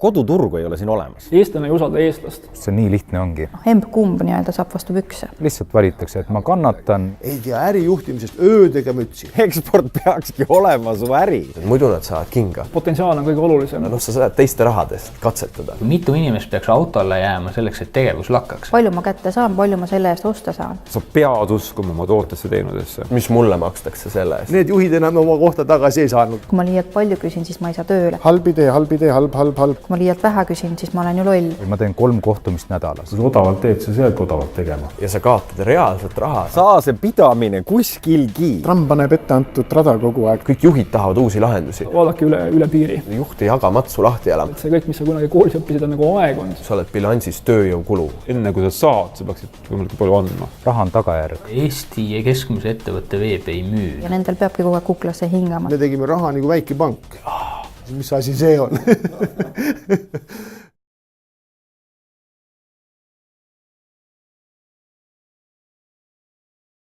koduturgu ei ole siin olemas. Eestlane ei usalda eestlast. See nii lihtne ongi. Emb-kumb nii-öelda saab vastu pükse. Lihtsalt valitakse, et ma kannatan. Ei tea ärijuhtimisest öödega mütsi. Eksport peakski olema su äri. Muidu nad saavad kinga. Potentsiaal on kõige olulisem. Sa saad teiste rahadest katsetada. Mitu inimest peaks autolle jääma selleks, et tegevus lakkaks? Palju ma kätte saan, palju ma selle eest osta saan. Sa pead uskuma oma tootesse teenudesse. Mis mulle makstakse selle eest? Need juhid enam oma kohta tagasi ei saanud. Kui ma liialt palju küsin, siis ma ei saa tööle. Halb idee, halb. Kui ma liialt vähe küsin, siis ma olen ju loll. Ma teen 3 kohtumist nädalas. Kui sa odavalt teed, sa sealt odavalt tegema. Ja sa kaotad reaalselt raha. Saa see pidamine kuskilgi. Tramm paneb ette antud rada kogu aeg. Kõik juhid tahavad uusi lahendusi. Vaadake üle piiri. Juht ei jaga matsu lahti elama. See kõik, mis sa kunagi koolis õppisid, on nagu aeg on. Sa oled bilansis tööjõukulu. Enne kui sa saad, sa peaksid võimalikult palju andma. Raha on tagajärg. Eesti keskmise ettevõtte veeb ei müü. Ja nendel peabki kogu aeg kuklasse hingama. Me tegime raha nagu väike pank. Mis asi see on?